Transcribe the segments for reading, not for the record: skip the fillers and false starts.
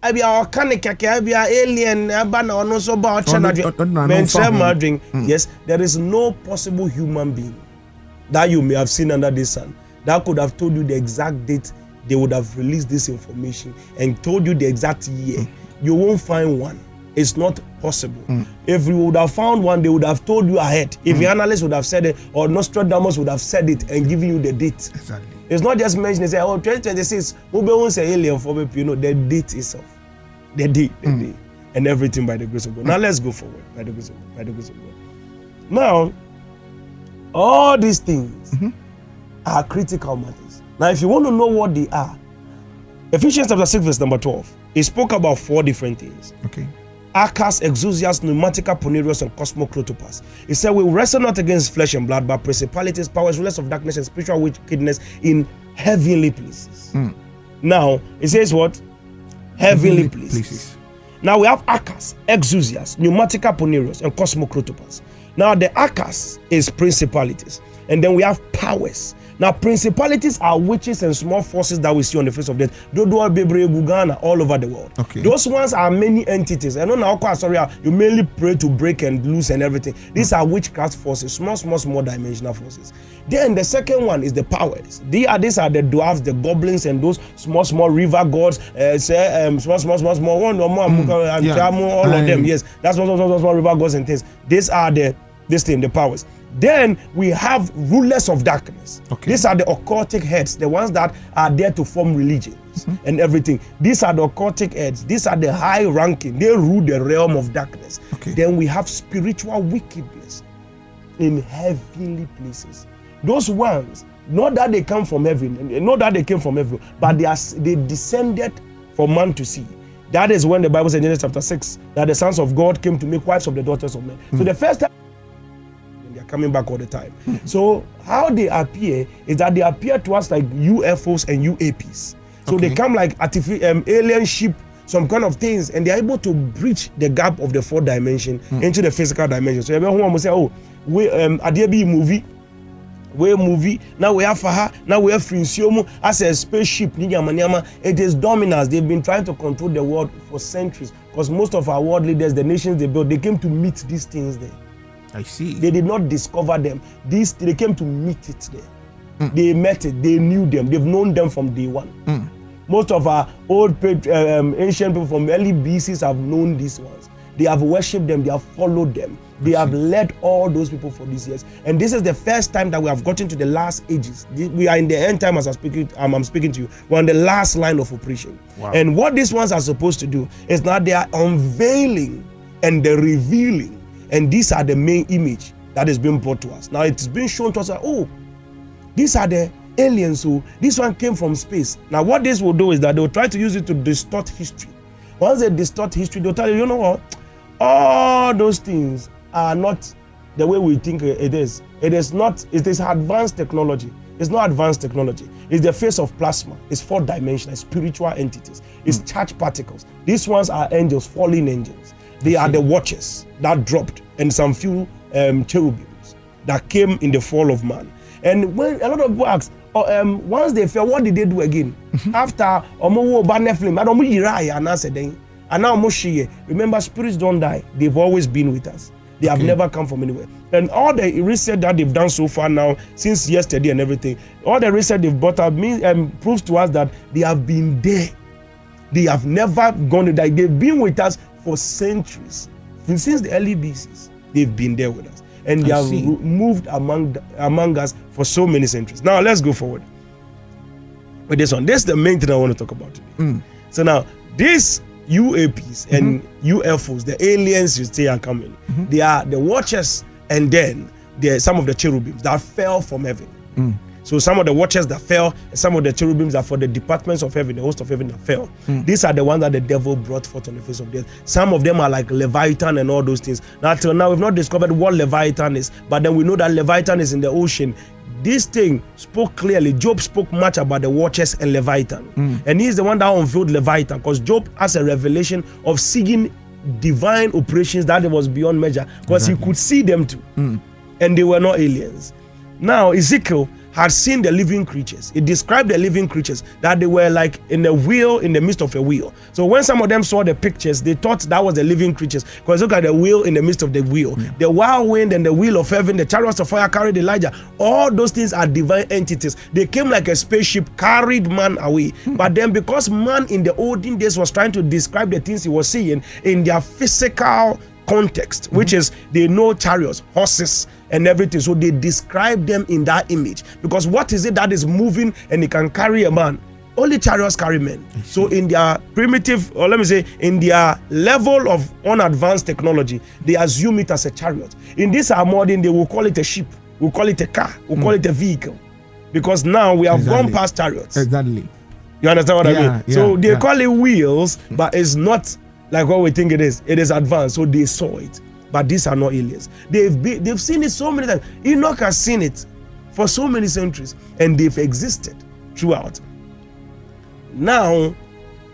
I be our canic, I be our alien, Abana or no so about Channel. Yes, there is no possible human being that you may have seen under the sun that could have told you the exact date they would have released this information and told you the exact year. You won't find one. It's not possible. If we would have found one, they would have told you ahead. If the analyst would have said it, or Nostradamus would have said it and given you the date. Exactly. It's not just mentioning, say, oh, 2026, we won't say alien for me, you know, the date itself. The day, and everything by the grace of God. Now let's go forward by the grace of God. By the grace of God. Now, all these things are critical matters. Now, if you want to know what they are, Ephesians chapter 6, verse number 12, it spoke about 4 different things. Okay. Archas, Exousias, Pneumatica, Ponerius, and Cosmocrotopas. It said, we wrestle not against flesh and blood, but principalities, powers, rulers of darkness, and spiritual wickedness in heavenly places. Now, it says what? Heavenly places. Now we have Archas, Exousias, Pneumatica, Ponerius, and Cosmocrotopas. Now the Archas is principalities. And then we have powers. Now principalities are witches and small forces that we see on the face of the earth. Dodo, Bebre, Bugana, all over the world. Okay. Those ones are many entities. I know now, sorry, you mainly pray to break and loose and everything. These are witchcraft forces, small dimensional forces. Then the second one is the powers. These are the dwarves, the goblins, and those small river gods. Small one or more, all of them. Yes, that's small river gods and things. These are the powers. Then we have rulers of darkness. Okay. These are the occultic heads, the ones that are there to form religions and everything. These are the occultic heads. These are the high ranking. They rule the realm of darkness. Okay. Then we have spiritual wickedness in heavenly places. Those ones, not that they come from heaven, not that they came from heaven, but they descended for man to see. That is when the Bible says in Genesis chapter 6 that the sons of God came to make wives of the daughters of men. So the first time they're coming back all the time. So how they appear is that they appear to us like UFOs and UAPs. So they come like alien ship, some kind of things, and they're able to breach the gap of the 4th dimension into the physical dimension. So everyone will say, oh, we movie, now we have Faha, now we have Frincium as a spaceship. It is dominance. They've been trying to control the world for centuries because most of our world leaders, the nations they built, they came to meet these things there. I see. They did not discover them. They came to meet it there. They met it. They knew them. They've known them from day one. Most of our old ancient people from early BCs have known these ones. They have worshipped them. They have followed them. They have led all those people for these years. And this is the first time that we have gotten to the last ages. We are in the end time as I'm speaking to you. We're on the last line of operation. Wow. And what these ones are supposed to do is that they are unveiling and they're revealing. And these are the main image that is being brought to us. Now it's been shown to us that, oh, these are the aliens. So this one came from space. Now what this will do is that they will try to use it to distort history. Once they distort history, they'll tell you, you know what? All those things are not the way we think it is. It is not, it is advanced technology. It's not advanced technology. It's the face of plasma. It's 4th dimensional, spiritual entities. It's charged particles. These ones are angels, fallen angels. They are the watchers that dropped, and some few cherubims that came in the fall of man. And when a lot of people ask, once they fell, what did they do again? After remember, spirits don't die. They've always been with us. They have never come from anywhere. And all the research that they've done so far now, since yesterday and everything, all the research they've brought up proves to us that they have been there. They have never gone to die. They've been with us for centuries. Since the early BCs, they've been there with us. And they have moved among us for so many centuries. Now, let's go forward with this one. This is the main thing I want to talk about today. So now, these UAPs and UFOs, the aliens you say are coming, they are the watchers, and then some of the cherubims that fell from heaven. So some of the watchers that fell, and some of the cherubims are for the departments of heaven, the host of heaven that fell. These are the ones that the devil brought forth on the face of the earth. Some of them are like Leviathan and all those things. Now, till now, we've not discovered what Leviathan is, but then we know that Leviathan is in the ocean. This thing spoke clearly. Job spoke much about the watchers and Leviathan. And he's the one that unveiled Leviathan, because Job has a revelation of seeing divine operations that was beyond measure, because he could see them too. And they were not aliens. Now, Ezekiel had seen the living creatures. It described the living creatures that they were like in a wheel in the midst of a wheel. So when some of them saw the pictures, they thought that was the living creatures, because look at the wheel in the midst of the wheel. Yeah. The whirlwind and the wheel of heaven, the chariots of fire carried Elijah. All those things are divine entities. They came like a spaceship, carried man away. But then because man in the olden days was trying to describe the things he was seeing in their physical context, which is they know chariots, horses, and everything. So they describe them in that image. Because what is it that is moving and it can carry a man? Only chariots carry men. So in their primitive, or let me say, in their level of unadvanced technology, they assume it as a chariot. In this our modern, they will call it a ship, we'll call it a car, we'll call it a vehicle. Because now we have gone past chariots. Exactly. You understand what I mean? Yeah, so they call it wheels, but it's not like what we think it is. It is advanced, so they saw it. But these are not aliens. They've seen it so many times. Enoch has seen it for so many centuries, and they've existed throughout. Now,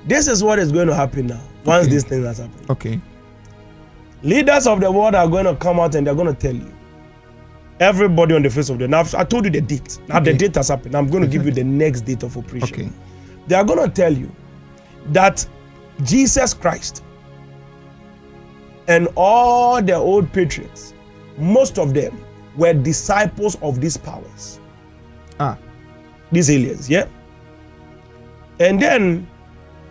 this is what is going to happen now, once this thing has happened. Okay. Leaders of the world are going to come out and they're going to tell you. Everybody on the face of the earth. Now, I told you the date. Now the date has happened. I'm going to give you the next date of operation. Okay. They are going to tell you that Jesus Christ and all the old patriots, most of them were disciples of these powers. These aliens, yeah? And then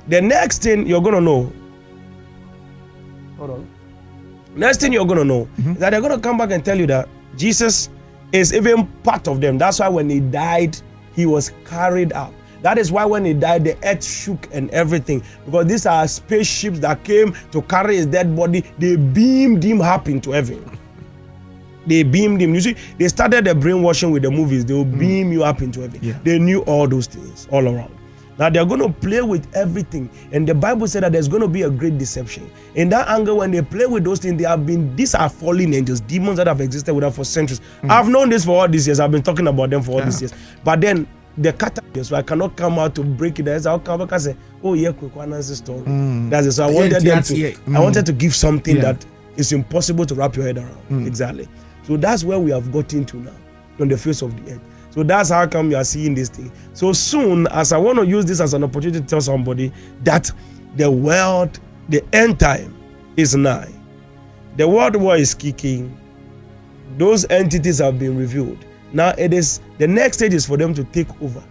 the next thing you're going to know, hold on. Next thing you're going to know is that they're going to come back and tell you that Jesus is even part of them. That's why when he died, he was carried up. That is why when he died, the earth shook and everything. Because these are spaceships that came to carry his dead body. They beamed him up into heaven. They beamed him. You see, they started the brainwashing with the movies. They will beam you up into heaven. Yeah. They knew all those things all around. Now they're going to play with everything. And the Bible said that there's going to be a great deception. In that angle, when they play with those things, these are fallen angels, demons that have existed with us for centuries. I've known this for all these years. I've been talking about them for all these years. But then the catalyst, so I cannot come out to break it. I'll come back and say, oh yeah, quick one answer story. That's it. So I wanted them to I wanted to give something that is impossible to wrap your head around. Exactly. So that's where we have gotten to now, on the face of the earth. So that's how come you are seeing this thing. So soon, as I want to use this as an opportunity to tell somebody that the world, the end time is nigh. The world war is kicking. Those entities have been revealed. Now it is the next stage is for them to take over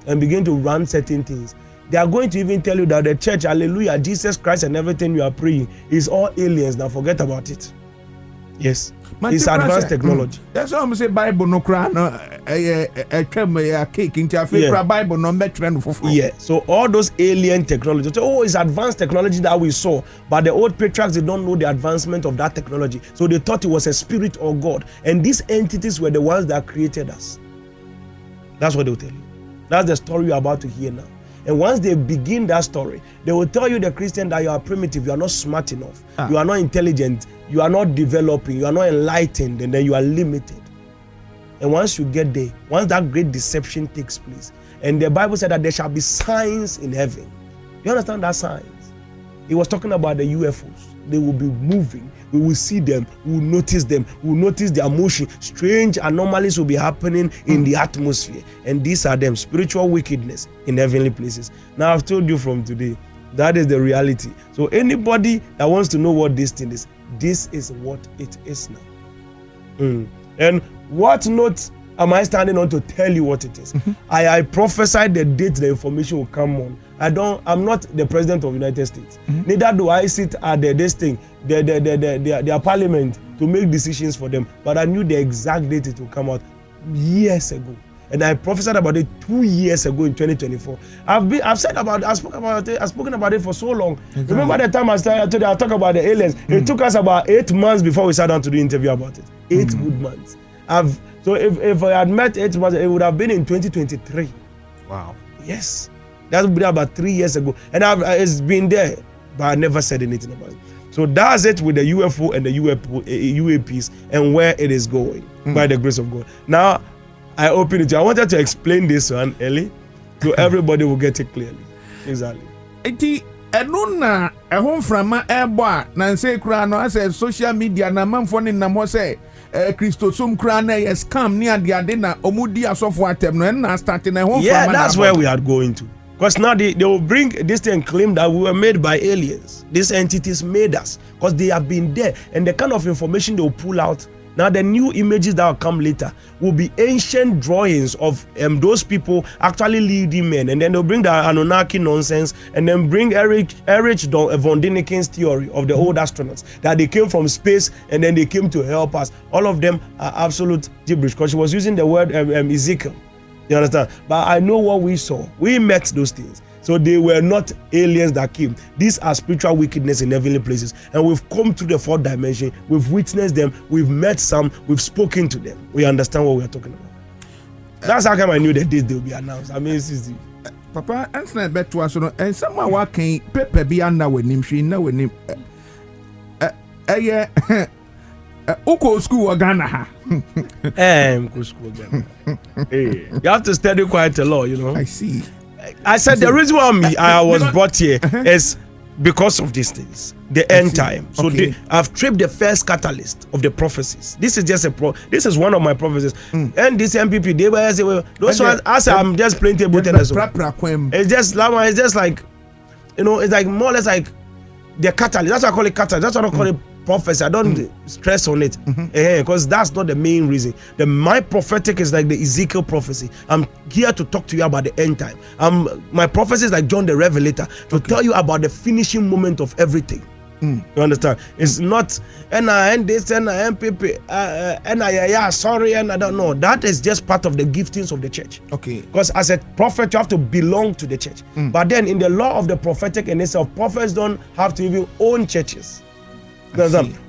and begin to run certain things. They are going to even tell you that the church, hallelujah, Jesus Christ and everything you are praying is all aliens. Now forget about it. Yes. It's advanced technology. That's why I'm saying Bible no cry no a cake into a Bible no metren for. Yeah. So all those alien technology. So, it's advanced technology that we saw, but the old patriarchs they don't know the advancement of that technology. So they thought it was a spirit or God, and these entities were the ones that created us. That's what they'll tell you. That's the story you're about to hear now. And once they begin that story, they will tell you, the Christian, that you are primitive, you are not smart enough, you are not intelligent, you are not developing, you are not enlightened, and then you are limited. And once you get there, once that great deception takes place, and the Bible said that there shall be signs in heaven. You understand that signs? It was talking about the UFOs. They will be moving. We will see them. We will notice them. We will notice their motion. Strange anomalies will be happening in the atmosphere. And these are them, spiritual wickedness in heavenly places. Now, I've told you from today, that is the reality. So anybody that wants to know what this thing is, this is what it is now. And what note am I standing on to tell you what it is? I prophesied the date the information will come on. I'm not the president of the United States. Neither do I sit at their parliament to make decisions for them. But I knew the exact date it will come out years ago. And I prophesied about it 2 years ago in 2024. I've spoken about it for so long. Exactly. Remember the time I told you I'll talk about the aliens. It took us about 8 months before we sat down to do the interview about it. 8 good months. So if I had met 8 months, it would have been in 2023. Wow. Yes. That would be about 3 years ago. And it's been there, but I never said anything about it. So that's it with the UFO and the UAPs and where it is going by the grace of God. Now, I open it. I wanted to explain this one, Ellie, so everybody will get it clearly. Exactly. Enuna ehon frama ebo a na nse kura no ase social media na manfo ne nam ho say Christosum Krana scam near the Adena Omudia software term and starting a home. Yeah, that's where we are going to. Because now they will bring this thing and claim that we were made by aliens. These entities made us because they have been there. And the kind of information they will pull out. Now the new images that will come later will be ancient drawings of those people actually leading men. And then they'll bring the Anunnaki nonsense and then bring Erich von Däniken's theory of the old astronauts. That they came from space and then they came to help us. All of them are absolute gibberish because she was using the word Ezekiel. You understand? But I know what we saw. We met those things. So they were not aliens that came. These are spiritual wickedness in heavenly places. And we've come to the fourth dimension. We've witnessed them. We've met some. We've spoken to them. We understand what we are talking about. That's how come I knew that this day will be announced. I mean, this is Papa, answer a bit to us. And someone walking, Pepe be under with him. She know with him. Uko school Ghana. School Ghana. Hey, you have to study quite a lot, you know. I see. I said the reason why I was brought here is because of these things, the end time. So okay. I've tripped the first catalyst of the prophecies. This is just this is one of my prophecies. And this MPP, they were say, well, those ones. As I'm just playing table tennis. It's just like, you know, it's like more or less like the catalyst. That's what I call it catalyst. That's what I call it prophecy. I don't stress on it because that's not the main reason. My prophetic is like the Ezekiel prophecy. I'm here to talk to you about the end time. My prophecy is like John the Revelator to tell you about the finishing moment of everything. You understand? It's not this sorry, and I don't know. That is just part of the giftings of the church. Okay. Because as a prophet, you have to belong to the church. But then in the law of the prophetic and itself, prophets don't have to even own churches.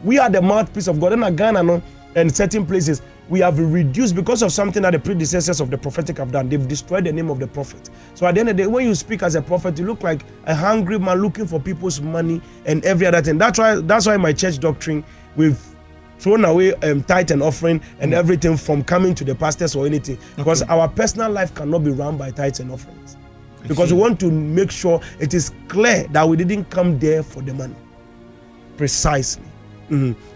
We are the mouthpiece of God. In Ghana and certain places, we have reduced because of something that the predecessors of the prophetic have done. They've destroyed the name of the prophet. So at the end of the day, when you speak as a prophet, you look like a hungry man looking for people's money and every other thing. That's why my church doctrine, we've thrown away tithe and offering and everything from coming to the pastors or anything. Because our personal life cannot be run by tithes and offerings. Because we want to make sure it is clear that we didn't come there for the money. Precisely.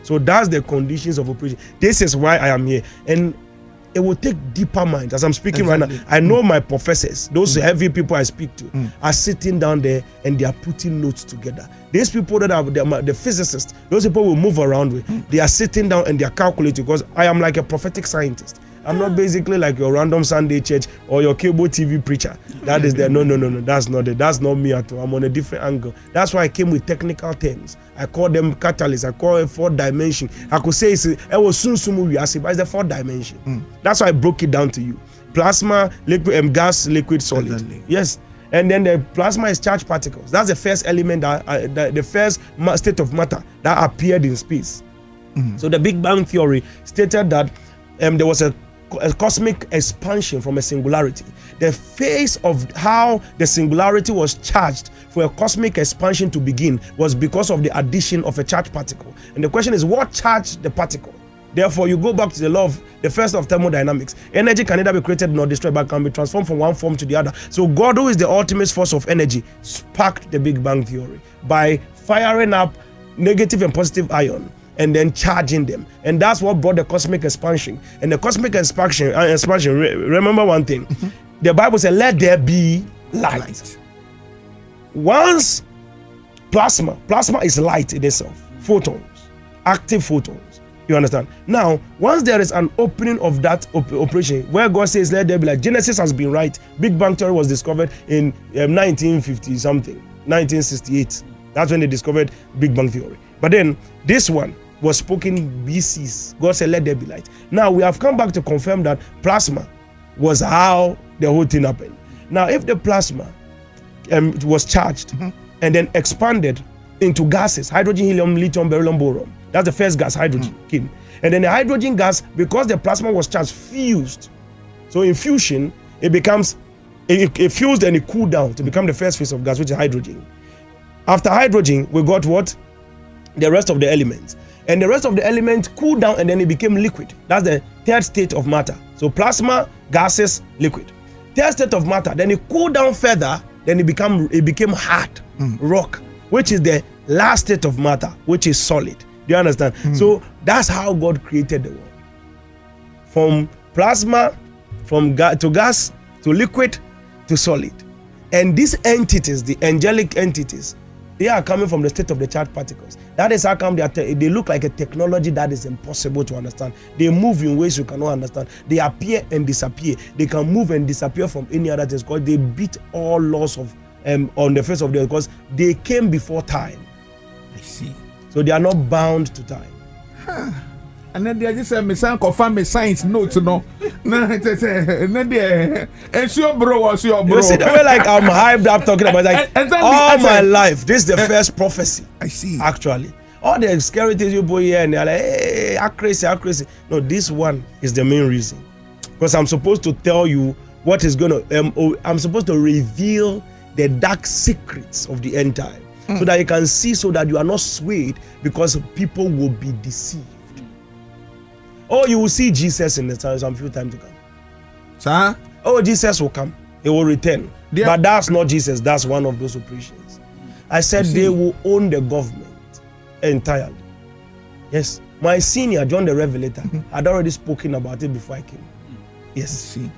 So that's the conditions of operation. This is why I am here. And it will take deeper minds. As I'm speaking right now, I know my professors, those heavy people I speak to, are sitting down there and they are putting notes together. These people that are the physicists, those people will move around with, they are sitting down and they are calculating because I am like a prophetic scientist. I'm not basically like your random Sunday church or your cable TV preacher. That is there. No. That's not it. That's not me at all. I'm on a different angle. That's why I came with technical terms. I call them catalysts. I call it fourth dimension. I could say it was soon but it's the fourth dimension. That's why I broke it down to you. Plasma, liquid, gas, liquid, solid. Exactly. Yes. And then the plasma is charged particles. That's the first element, the first state of matter that appeared in space. So the Big Bang Theory stated that there was a cosmic expansion from a singularity. The phase of how the singularity was charged for a cosmic expansion to begin was because of the addition of a charged particle. And the question is, what charged the particle? Therefore, you go back to the law of the first of thermodynamics. Energy can neither be created nor destroyed, but can be transformed from one form to the other. So God, who is the ultimate force of energy, sparked the Big Bang Theory by firing up negative and positive ion and then charging them. And that's what brought the cosmic expansion. And the cosmic expansion, remember one thing. The Bible said, let there be light. Once plasma is light in itself, photons, active photons. You understand? Now, once there is an opening of that operation, where God says, let there be light, Genesis has been right. Big Bang Theory was discovered in 1950 something, 1968. That's when they discovered Big Bang Theory. But then this one was spoken BCs. God said, let there be light. Now we have come back to confirm that plasma was how the whole thing happened. Now, if the plasma was charged and then expanded into gases, hydrogen, helium, lithium, beryllium, boron. That's the first gas, hydrogen came. And then the hydrogen gas, because the plasma was charged, fused. So in fusion, it fused and it cooled down to become the first phase of gas, which is hydrogen. After hydrogen, we got what? The rest of the elements. And the rest of the elements cooled down and then it became liquid. That's the third state of matter. So plasma, gases, liquid. Third state of matter, then it cooled down further, then it became hard, rock, which is the last state of matter, which is solid. Do you understand? So that's how God created the world. from plasma, from to gas, to liquid, to solid. And these entities, the angelic entities, they are coming from the state of the charged particles. That is how come they look like a technology that is impossible to understand. They move in ways you cannot understand. They appear and disappear. They can move and disappear from any other thing because they beat all laws of on the face of the earth because they came before time. I see. So they are not bound to time. Huh. And then they just say, "Me son confirm me science notes, no." No, it's your bro, what's your bro? You see the way like I'm hyped up talking about like all my life. This is the first prophecy. I see. Actually, all the scary things you put here and they're like, "Hey, I'm crazy." No, this one is the main reason because I'm supposed to tell you what is gonna. I'm supposed to reveal the dark secrets of the end time so that you can see, so that you are not swayed because people will be deceived. Oh, you will see Jesus in the time, some few times to come. Sir? Oh, Jesus will come. He will return. Yeah. But that's not Jesus. That's one of those operations. I said they will own the government entirely. Yes. My senior, John the Revelator, had already spoken about it before I came. Yes. See.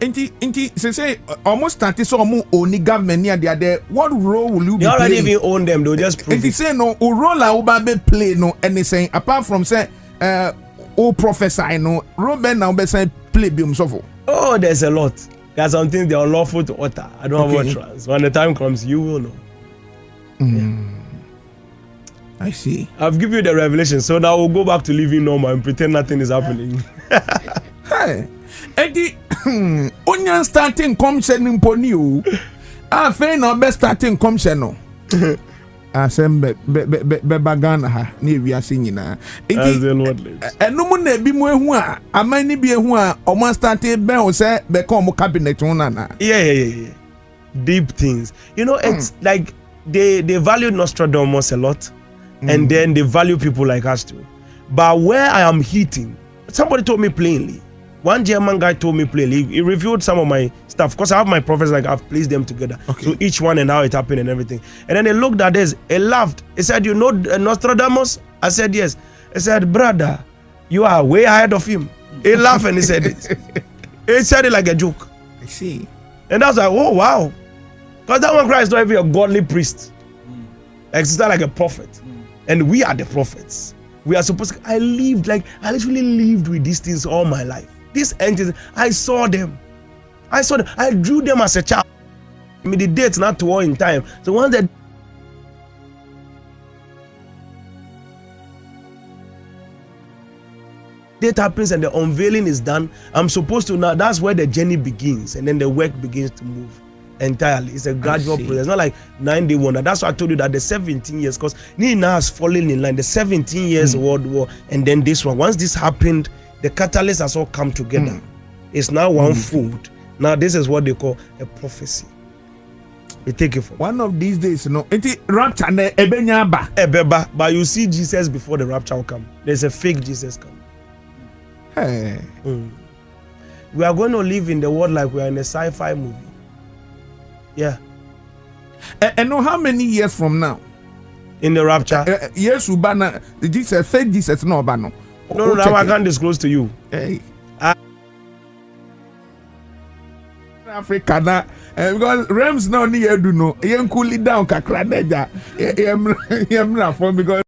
Inti, say almost started so only government near there. What role will you be playing? They already even own them. They'll just prove it. Say no, role I will be play no anything apart from say prophesy no Robin now be say play be himself. Oh, there's a lot. There's some things they're unlawful to utter. I don't have what trans. When the time comes, you will know. Yeah. I see. I've given you the revelation, so now we'll go back to living normal and pretend nothing is happening. Hey, Eddie, onion starting commission in Pony. I feel no best starting commission no. Assemble Begana ha near we are singing. And no one be more who are a many be who are almost started bell say become cabinet one. Yeah. Deep things. You know, it's like they value Nostradamus a lot, and then they value people like us too. But where I am hitting, somebody told me plainly. One German guy told me plainly. He reviewed some of my stuff because I have my prophets, like I've placed them together. Okay. So each one and how it happened and everything. And then they looked at this. He laughed. He said, "You know Nostradamus?" I said, "Yes." He said, "Brother, you are way ahead of him." He laughed and he said it. He said it like a joke. I see. And I was like, "Oh wow," because that one guy is not even a godly priest. It's not like a prophet, and we are the prophets. We are supposed to. I literally lived with these things all my life. These entities, I saw them. I drew them as a child. I mean, the date's not to all in time. So once the date happens and the unveiling is done, I'm supposed to now. That's where the journey begins, and then the work begins to move entirely. It's a gradual process. It's not like 9-day wonder. That's why I told you that the 17 years, because Nina has fallen in line. The 17 years World War, and then this one. Once this happened, the catalysts has all come together. It's now one fold. Now this is what they call a prophecy. We take it from one of these days, you know, it's rapture ebeba, but you see Jesus before the rapture will come. There's a fake Jesus coming. Hey. We are going to live in the world like we are in a sci-fi movie. Yeah. And know how many years from now? In the rapture? Yes, Ubana, Jesus, fake Jesus, no, Bano. No, I can't disclose to you. Hey. Africa na because Rams now near do no. Yen cool it down kakra deja. Yem na for because